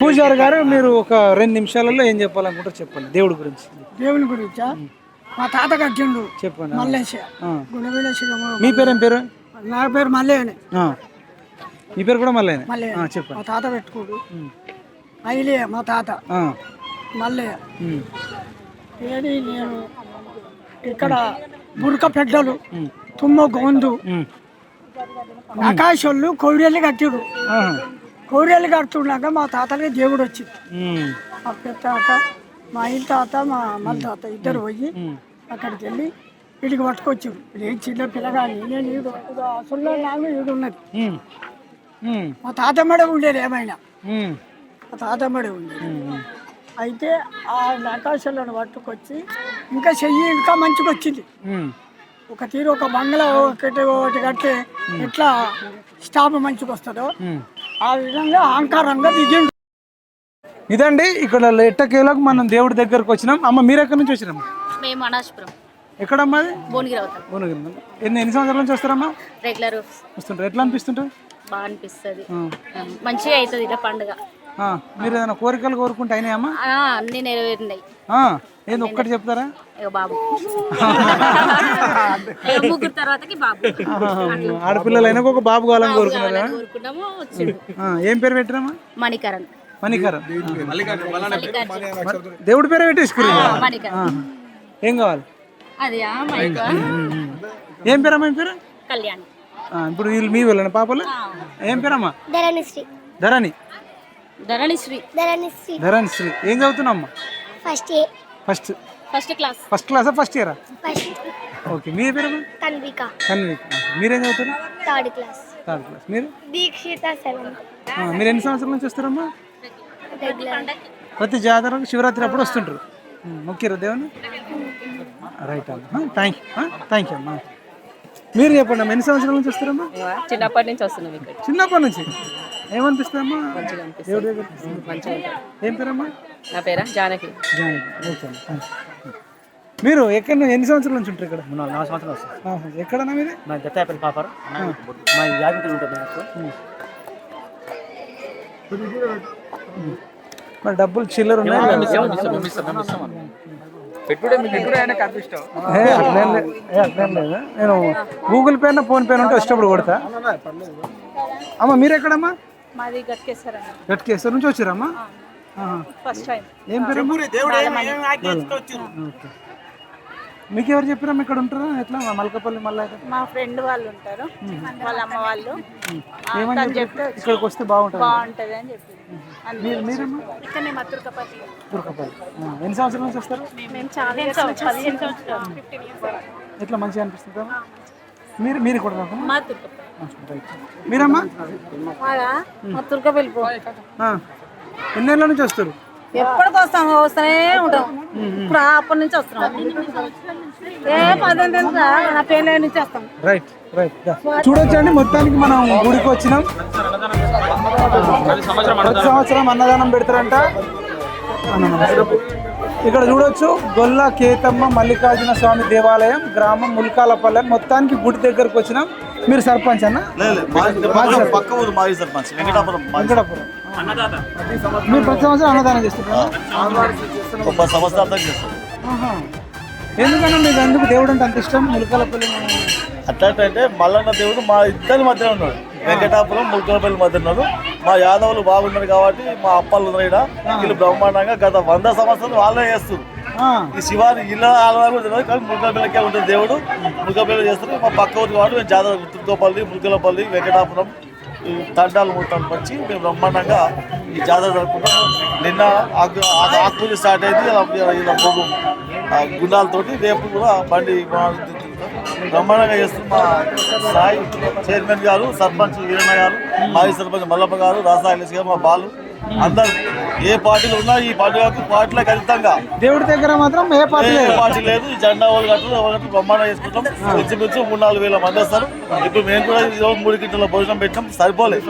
పూజారి గారు మీరు ఒక 2 నిమిషాలలో ఏం చెప్పాలనుకుంటారు చెప్పండి దేవుడి గురించి. దేవుని గురించా? మా తాత కట్టిండు చెప్పండి. మల్లేశ మీ పేరేం పేరు? నా పేరు మల్లేనే. మీ పేరు కూడా మళ్ళీ మల్లయ్య. చెప్పండి. మా తాత పెట్టుకోడు అయిలే మా తాత మల్లయ్య. ఏది నేను ఇక్కడ బుడక పెద్దలు తుమ్మ గొంతు ఆకాశోళ్ళు కోడియలు కట్టిడు. కోడియలు కడుతున్నాక మా తాతకి దేవుడు వచ్చింది. మా పెద్ద తాత మా ఇంటి తాత మా మల్ల తాత ఇద్దరు పోయి అక్కడికి వెళ్ళి వీడికి పట్టుకొచ్చారు. ఏం చిన్న పిల్లగాని నేను ఈడు అసలు నాకు ఈడు ఉన్నది. మా తాతమ్మడే ఉండేది ఏమైనా మా తాతమ్మడే ఉండేది. అయితే ఆ ఆకాశంలో పట్టుకొచ్చి ఇంకా చెయ్యి ఇంకా మంచిగా వచ్చింది. ఒక తీరు ఒక బంగ్లా ఒకటి కడితే ఎట్లా స్టాప్ మంచిగా వస్తుందో ఆ విధంగా అహంకారంగా దిగిండు. ఇదండి ఇక్కడ ఎట్టకేలకు మనం దేవుడి దగ్గరకు వచ్చినాం. అమ్మ మీరు ఎక్కడి నుంచి వచ్చినాం? మేము అనాశపురం. ఎక్కడమ్మా? భువనగిరి. ఎన్ని సంవత్సరాల నుంచి వస్తారమ్మా? రెగ్యులర్ వస్తుంటారు. ఎట్లా అనిపిస్తుంటారు? బాగా అనిపిస్తుంది, మంచిగా అవుతుంది ఇలా పండుగ. మీరు ఏదైనా కోరికలు కోరుకుంటే అయినాయమ్మా? అన్ని నెరవేరినాయి. ఏది ఒక్కటి చెప్తారా? బాబు ముగ్గురు తర్వాతకి బాబు. ఆడపిల్లలు అయినా ఒక బాబు కావాలని కోరుకున్నారా? కోరుకున్నాము, వచ్చిండు. ఏం పేరు పెట్టినామా? మణికరణ్. మణికరణ్. దేవుడి పేరు పెట్టేసుకున్నా. ఏం కావాలి? అది ఏం పేరమ్మా? ఏం పేరు? కళ్యాణ్. ఇప్పుడు వీళ్ళు మీ వెళ్ళండి పాపలు. ఏం పేరమ్మా? ధరణి. ధరణి శ్రీ. ఏం చదువుతున్నామ్మా? ఫస్ట్ క్లాసా ఫస్ట్ ఇయరా? ఓకే. మీ పేరు? కన్విక. మీరేం చదువుతారు? Third class. మీరు? దీక్షిత. మీరు ఎన్ని సంవత్సరాల నుంచి వస్తారమ్మా? ప్రతి జాతరకు శివరాత్రి అప్పుడు వస్తుంటారు. మొక్కిరా దేవుని? రైట్ అమ్మా. థ్యాంక్ యూ అమ్మా. మీరు చెప్పండి అమ్మా, ఎన్ని సంవత్సరాల నుంచి వస్తారమ్మా? చిన్నప్పటి నుంచి వస్తున్నాం ఇక్కడ. చిన్నప్పటి నుంచి ఏమనిపిస్తుందమ్మా? దేవుడి దగ్గర మంచిగా. ఏం పేరమ్మా? నా పేరా జానకి. ఓకే అమ్మా. మీరు ఎక్కడ ఎన్ని సంవత్సరాల నుంచి ఉంటారు ఇక్కడ? 4 సంవత్సరాలు వస్తుంది. ఎక్కడన్నా మీది? మా దత్తాపల్లి పాపర్ మా యాజకులు ఉంటుంది. మరి డబ్బులు చిల్లర ఉన్నాయి. నేను గూగుల్ పే ఫోన్ పే ఉంటే వచ్చేటప్పుడు కొడతా. అమ్మా మీరు ఎక్కడమ్మా? మాది గట్కేశ్వర. గట్కేశ్వర నుంచి వచ్చారమ్మా? First time. ఏం పేరు? మీకు ఎవరు చెప్పారమ్మా ఇక్కడ ఉంటారా? ఎట్లా మల్కపల్లి మళ్ళీ? మా ఫ్రెండ్ వాళ్ళు ఉంటారు, వాళ్ళ అమ్మ వాళ్ళు చెప్తే ఇక్కడికి వస్తే బాగుంటుంది అని చెప్పి. మీరమ్మా? ఇక్కడనే మా తుర్కపల్లి. ఎన్ని సంవత్సరాల నుంచి వస్తారు? మేము చాలా 15 సంవత్సరాలు. ఎట్లా మంచిగా అనిపిస్తుందా? మీరు కూడా మా తుర్కపల్లి. మీరమ్మా? మా తుర్కపల్లి. ఎన్నేళ్ళ నుంచి వస్తారు? ఎప్పటికి వస్తాము, వస్తూనే ఉంటాం. ఇప్పుడు అప్పటి నుంచి వస్తున్నాం. ఏ 18 నా పేర్ల నుంచి వస్తాం. రైట్. చూడొచ్చండి, మొత్తానికి మనం గుడికి వచ్చినాం. ప్రతి సంవత్సరం అన్నదానం పెడతారంట. ఇక్కడ చూడొచ్చు, గొల్ల కేతమ్మ మల్లికార్జున స్వామి దేవాలయం, గ్రామం ముల్కాలపల్లె. మొత్తానికి గుడి దగ్గరకు వచ్చినాం. మీరు సర్పంచ్ అన్న? పక్క ఊరు మాజీ సర్పంచ్ వెంకటాపురం. మీరు ప్రతి సంవత్సరం అన్నదానం చేస్తున్నారా? 30 సంవత్సరాల దాకా చేస్తాం. ఎందుకన్నా మీకు ఎందుకు దేవుడు అంటే అంత ఇష్టం? ముల్కాలపల్లి అట్లాంటే మల్లన్న దేవుడు మా ఇద్దరి మధ్య ఉన్నాడు. వెంకటాపురం ముల్కలపల్లి మధ్య ఉన్నాడు. మా యాదవులు బాగున్నారు కాబట్టి మా అప్పాలు ఉన్నారు ఇక్కడ. వీళ్ళు బ్రహ్మాండంగా గత 100 సంవత్సరాలు వాళ్ళే చేస్తారు. ఈ శివాని ఇళ్ళ ఆలయాలు తెలియదు కానీ ముల్కలపల్లికే ఉంటుంది దేవుడు. ముల్కలపల్లి చేస్తారు. మా పక్క ఊరికి కాబట్టి మేము జాతర తుర్కపల్లి, ముల్కలపల్లి, వెంకటాపురం ఈ తండాలు మొత్తం వచ్చి మేము బ్రహ్మాండంగా ఈ జాతర జరుపుకుంటాం. నిన్న ఆకుపూజ స్టార్ట్ అయింది గుండాలతోటి. రేపు కూడా బండి బ్రహ్మాండంగా చేస్తున్న మా సాయి చైర్మన్ గారు, సర్పంచ్ వీరన్న గారు, మాజీ సర్పంచ్ మల్లప్ప గారు, రాసాయలేసి గారు, మా బాలు అందరు ఏ పార్టీలు ఉన్నా ఈ పార్టీలో ఖచ్చితంగా దేవుడి దగ్గర మాత్రం ఏ పార్టీ లేదు. ఈ జెండా వాళ్ళు కట్టు బ్రహ్మాండంగా చేసుకుంటాం. ఇంచుమించు 3-4 వేల మంది వస్తారు. ఇప్పుడు మేము కూడా 3 కింటల భోజనం పెట్టాం. సరిపోలేదు.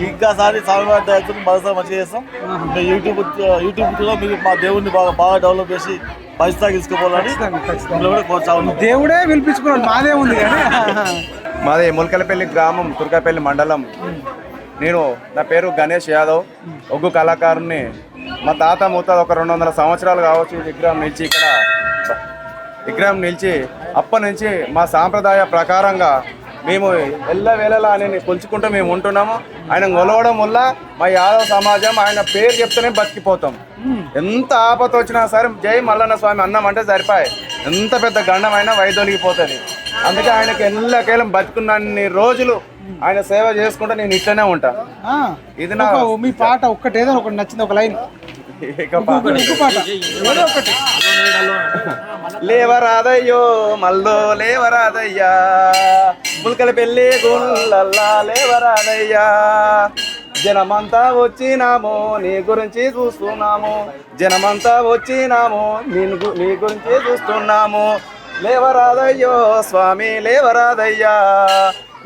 ఇంకాసారి స్వామివారి దయతో మరోసారి మంచిగా చేస్తాం. యూట్యూబ్ కూడా మీరు మా దేవుడిని బాగా డెవలప్ చేసి పైసా తీసుకుపోవాలని దేవుడే పిలిపించుకున్నాడు. మాదే ఉంది కానీ మాది ముల్కలపల్లి గ్రామం, తుర్కపల్లి మండలం. నా పేరు గణేష్ యాదవ్, ఒగ్గు కళాకారుని. మా తాత ముత్తాత ఒక 200 సంవత్సరాలు కావచ్చు ఈ విగ్రహం నిలిచి అప్పటి నుంచి మా సాంప్రదాయ ప్రకారంగా మేము ఎల్లవేళలా ఆయనని కొలుచుకుంటూ మేము ఉంటున్నాము. ఆయన కొలవడం వల్ల మా యాదవ సమాజం ఆయన పేరు చెప్తూనే బతికిపోతాం. ఎంత ఆపత వచ్చినా సరే జై మల్లన్న స్వామి అన్నం అంటే సరిపాయి, ఎంత పెద్ద గండమైనా వైదొలిగిపోతుంది. అందుకే ఆయనకి ఎల్లకేళం బతుకున్నన్ని రోజులు ఆయన సేవ చేసుకుంటే నేను ఇట్లనే ఉంటాను. ఇది నా మీ పాట ఒక్కటేదో ఒకటి నచ్చింది, ఒక లైన్ పాట ఏదో ఒకటి. లేవరాదయ్యో మల్లో లేవరాదయ్యా, ముల్కల పెళ్ళి గుళ్ళల్లా లేవరాదయ్యా, జనమంతా వచ్చినాము నీ గురించి చూస్తున్నాము, జనమంతా వచ్చినాము నీ గురించి చూస్తున్నాము, లేవరాదయ్యో స్వామి లేవరాదయ్యా,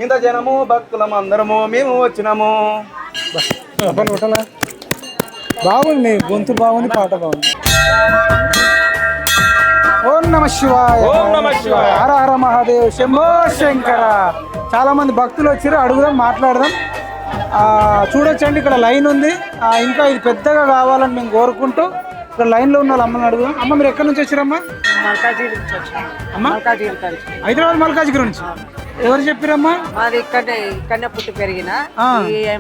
ఇంత జనము భక్తులం అందరము మేము వచ్చినాము. బాగుంది, గొంతు బాగుంది, పాట బాగుంది. ఓం నమ శివాయ, ఓం నమ శివాయ, హర హర మహాదేవ్, శంభో శంకర. చాలా మంది భక్తులు వచ్చారు, అడుగుదాం, మాట్లాడదాం. చూడొచ్చండి ఇక్కడ లైన్ ఉంది. ఇంకా ఇది పెద్దగా కావాలని మేము కోరుకుంటూ ఇక్కడ లైన్లో ఉన్న వాళ్ళు అమ్మని అడుగుదాం. అమ్మ మీరు ఎక్కడి నుంచి వచ్చారమ్మా? హైదరాబాద్ మల్కాజిగిరి నుంచి. ఎవరు చెప్పారమ్మా? అది ఇక్కడనే పుట్టి పెరిగిన.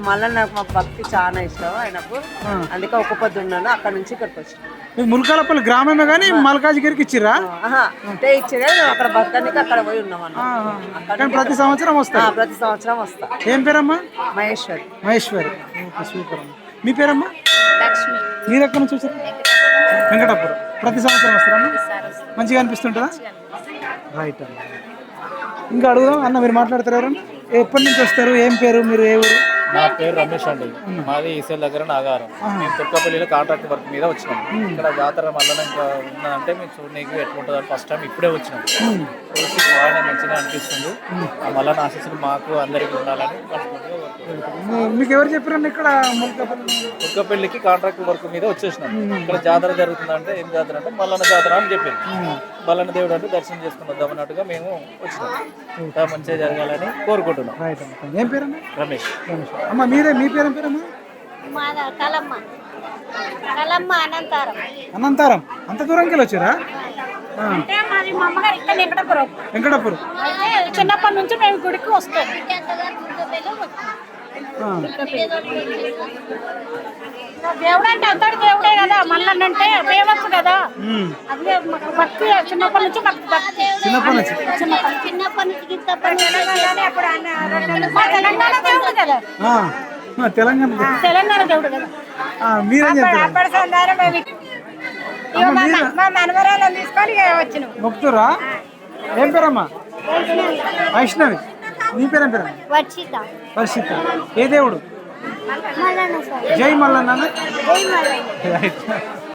మళ్ళీ నాకు మా భక్తి చాలా ఇష్టం ఆయనకు, అందుకే ఒక పొద్దు ఉన్నాను. అక్కడ నుంచి ఇక్కడికి వచ్చాను. ముల్కాలపల్లి గ్రామమే కానీ మల్కాజిగిరికి ఇచ్చిరా? అంటే ఇచ్చినా అక్కడ భక్తానికి అక్కడ పోయి ఉన్నాం అన్న. ప్రతి సంవత్సరం వస్తా? ప్రతి సంవత్సరం వస్తా. ఏం పేరమ్మా? మహేశ్వరి. మహేశ్వరి, సూపర్ అమ్మా. మీ పేరమ్మా? లక్ష్మి. మీరు ఎక్కడి నుంచి వచ్చారు? వెంకటాపురం. ప్రతి సంవత్సరం వస్తారమ్మా? మంచిగా అనిపిస్తుంటుందా? రైట్ అమ్మా. ఇంకా అడుగుదాం. అన్న మీరు మాట్లాడతారు ఎవరన్నా? ఎప్పటి నుంచి వస్తారు? ఏం పేరు? మీరు ఏ ఊరు? నా పేరు రమేష్ అండి, మాది ఈసెల్ దగ్గర నాగారం. మేము తొక్కపల్లిలో కాంట్రాక్ట్ వర్క్ మీద వచ్చినాం. ఇక్కడ జాతర మళ్ళీ ఇంకా ఉన్నదంటే మీకు చూడనీకి ఎట్లుంటుంది అని ఫస్ట్ టైం ఇప్పుడే వచ్చినాం. చూసి బాగానే మంచిగా అనిపిస్తుంది. మళ్ళీ ఆశీస్సులు మాకు అందరికీ ఉండాలని మీకు ఎవరు చెప్పారండి? ఇక్కడ తొక్కపల్లికి కాంట్రాక్ట్ వర్క్ మీద వచ్చేసినాం. ఇక్కడ జాతర జరుగుతుందంటే ఏం జాతర అంటే మల్లన్న జాతర అని చెప్పింది. మల్లన్న దేవుడు అంటే దర్శనం చేసుకుని వద్దాం అన్నట్టుగా మేము వచ్చినాం. ఇంకా మంచిగా జరగాలని కోరుకుంటున్నాం. ఏం పేరమ్మా? రమేష్. అమ్మ మీరే, మీ పేరు పేరమ్మా? అనంతారం. అనంతారం. అంత దూరంకి వెళ్ళి వచ్చారా? అంటే మాది మా అమ్మగారు ఇక్కడ వెంకటాపురం. చిన్నప్పటి నుంచి మేము గుడికి వస్తాం. దేవుడు అంటే అంతటి దేవుడే కదా, మల్లన్న అంటే ఫేమస్ కదా. అదే భక్తి చిన్నప్పటి నుంచి మాకు భక్తి. చిన్నప్పటి నుంచి తెలంగాణ దేవుడు కదా. తెలంగాణ దేవుడు కదా. మీరేం చెప్తారు? మా మనవరాలను తీసుకొని వచ్చినాం. మొక్కుతురా? ఏం పేరమ్మా? వైష్ణవి. నీ పేరేం పేరమ్మా? వర్షిత. వర్షిత. ఏ దేవుడు? జై మల్లన్న.